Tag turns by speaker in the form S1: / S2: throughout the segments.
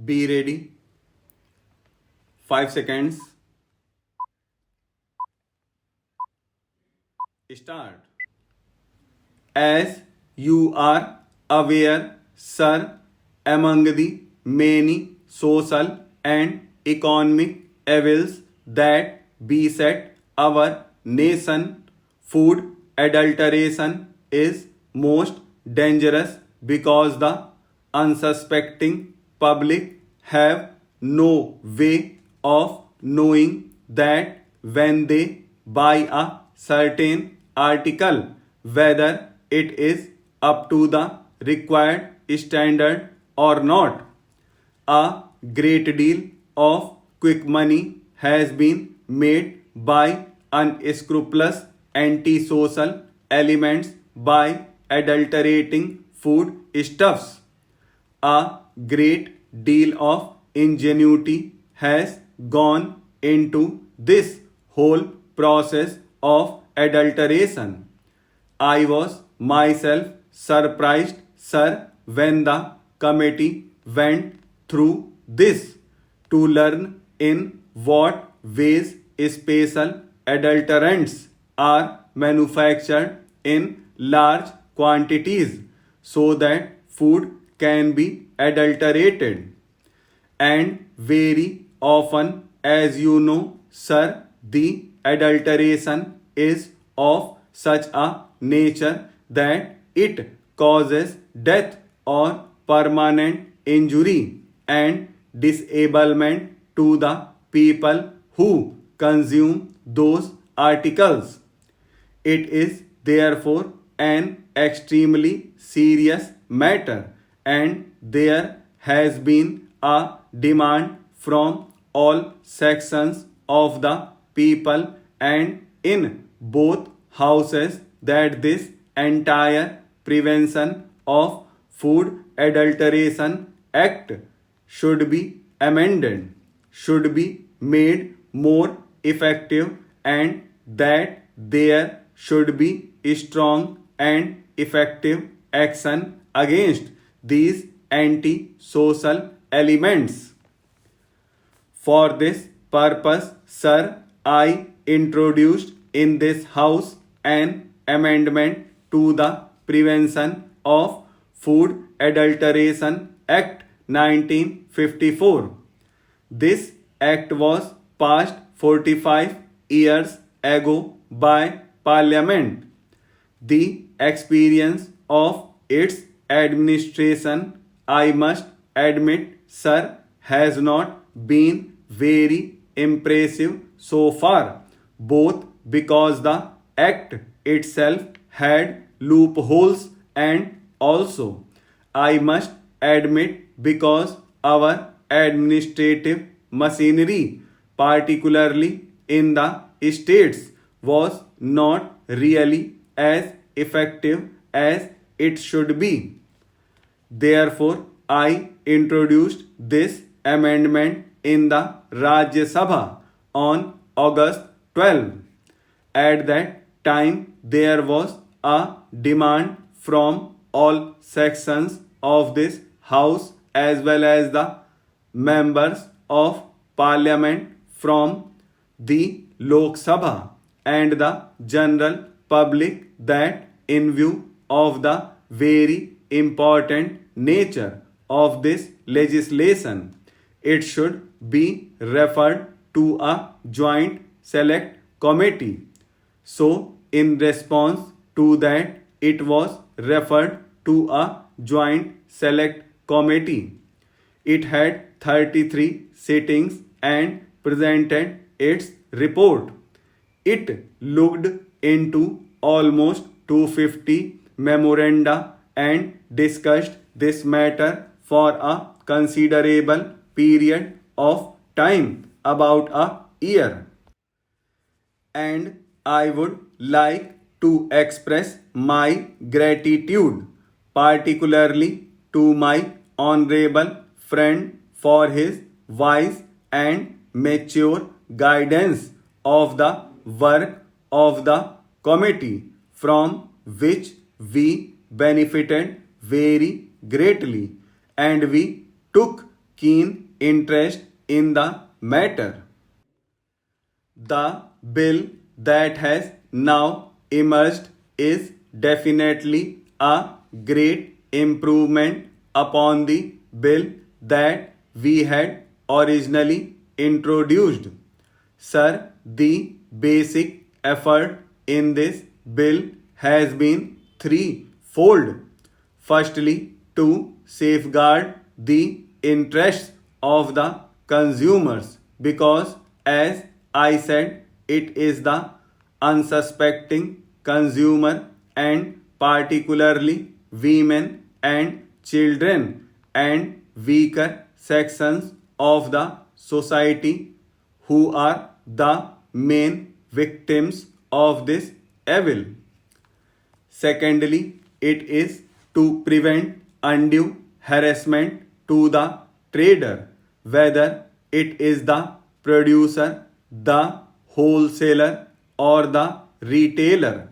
S1: Be ready. 5 seconds. Start. As you are aware, sir, among the many social and economic evils that beset our nation, food adulteration is most dangerous because the unsuspecting public have no way of knowing that when they buy a certain article whether it is up to the required standard or not. A great deal of quick money has been made by unscrupulous antisocial elements by adulterating food stuffs. A great deal of ingenuity has gone into this whole process of adulteration. I was myself surprised, sir, when the committee went through this to learn in what ways special adulterants are manufactured in large quantities so that food can be adulterated. And very often, as you know, sir, the adulteration is of such a nature that it causes death or permanent injury and disablement to the people who consume those articles. It is therefore an extremely serious matter, and there has been a demand from all sections of the people and in both houses that this entire Prevention of Food Adulteration Act should be amended, should be made more effective, and that there should be strong and effective action against these anti-social elements. For this purpose, sir, I introduced in this House an amendment to the Prevention of Food Adulteration Act 1954. This act was passed 45 years ago by Parliament. The experience of its administration, I must admit, sir, has not been very impressive so far, both because the act itself had loopholes and also, I must admit, because our administrative machinery, particularly in the states, was not really as effective as it should be. Therefore, I introduced this amendment in the Rajya Sabha on August 12. At that time, there was a demand from all sections of this House as well as the members of Parliament from the Lok Sabha and the general public that in view of the very important nature of this legislation, it should be referred to a joint select committee. So, in response to that, it was referred to a joint select committee. It had 33 sittings and presented its report. It looked into almost 250 memoranda and discussed this matter for a considerable period of time, about a year. And I would like to express my gratitude, particularly to my honorable friend for his wise and mature guidance of the work of the committee, from which we benefited very greatly, and we took keen interest in the matter. The bill that has now emerged is definitely a great improvement upon the bill that we had originally introduced. Sir, the basic effort in this bill has been threefold. Firstly, to safeguard the interests of the consumers, because, as I said, it is the unsuspecting consumer, and particularly women and children and weaker sections of the society who are the main victims of this evil. Secondly, it is to prevent undue harassment to the trader, whether it is the producer, the wholesaler, or the retailer.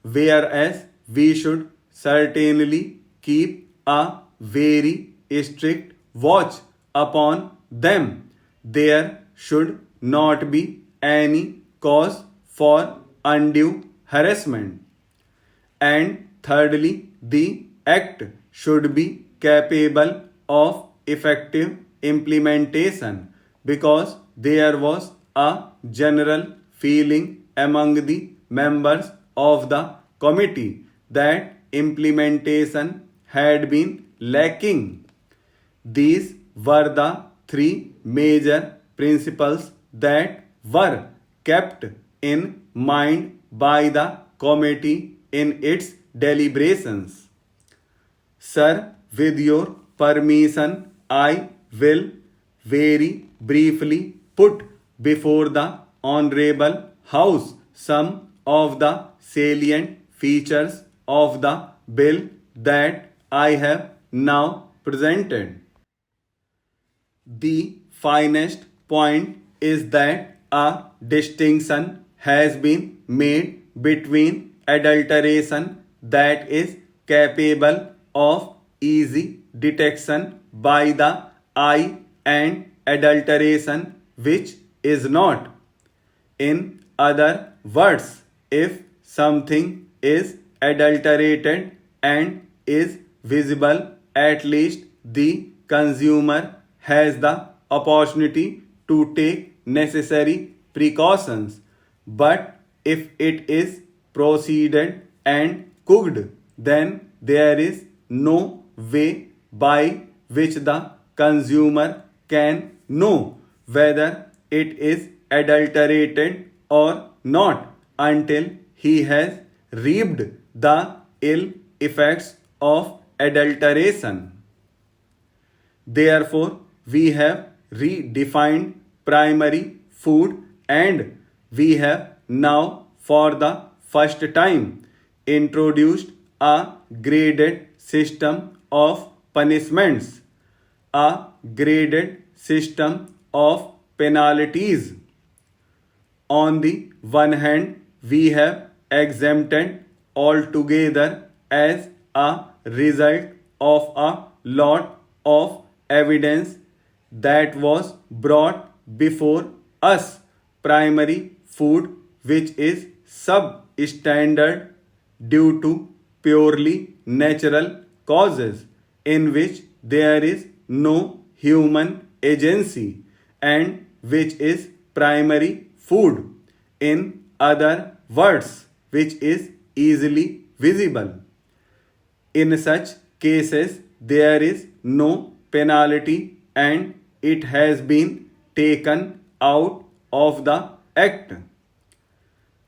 S1: Whereas we should certainly keep a very strict watch upon them. There should not be any cause for undue harassment. And thirdly, the act should be capable of effective implementation, because there was a general feeling among the members of the committee that implementation had been lacking. These were the three major principles that were kept in mind by the committee in its deliberations. Sir, with your permission, I will very briefly put before the Honorable House some of the salient features of the bill that I have now presented. The finest point is that a distinction has been made between adulteration that is capable of easy detection by the eye and adulteration which is not. In other words, if something is adulterated and is visible, at least the consumer has the opportunity to take necessary precautions. But if it is proceeded and cooked, then there is no way by which the consumer can know whether it is adulterated or not until he has reaped the ill effects of adulteration. Therefore, we have redefined primary food, and we have now for the first time introduced a graded system of punishments, a graded system of penalties. On the one hand, we have exempted altogether as a result of a lot of evidence that was brought before us primary food which is substandard due to purely natural causes in which there is no human agency and which is primary food, in other words, which is easily visible. In such cases, there is no penalty and it has been taken out of the act.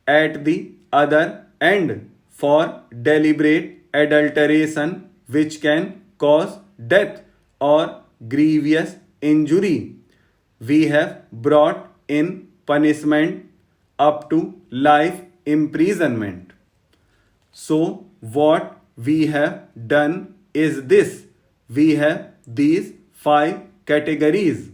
S1: At the other end, for deliberate adulteration which can cause death or grievous injury, we have brought in punishment up to life imprisonment. So, what we have done is this: we have these 5 categories.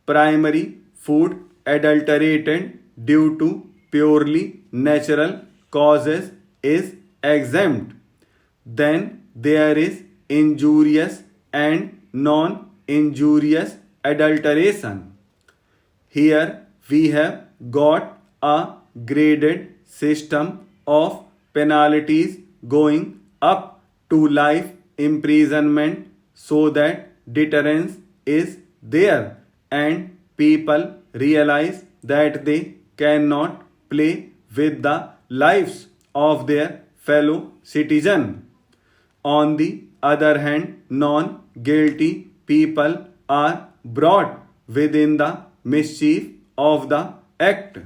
S1: Primary food adulterated due to purely natural causes is exempt. Then there is injurious and non injurious adulteration. Here we have got a graded system of penalties going up to life imprisonment so that deterrence is there and people realize that they cannot play with the lives of their fellow citizen. On the other hand, non guilty people are brought within the mischief of the act.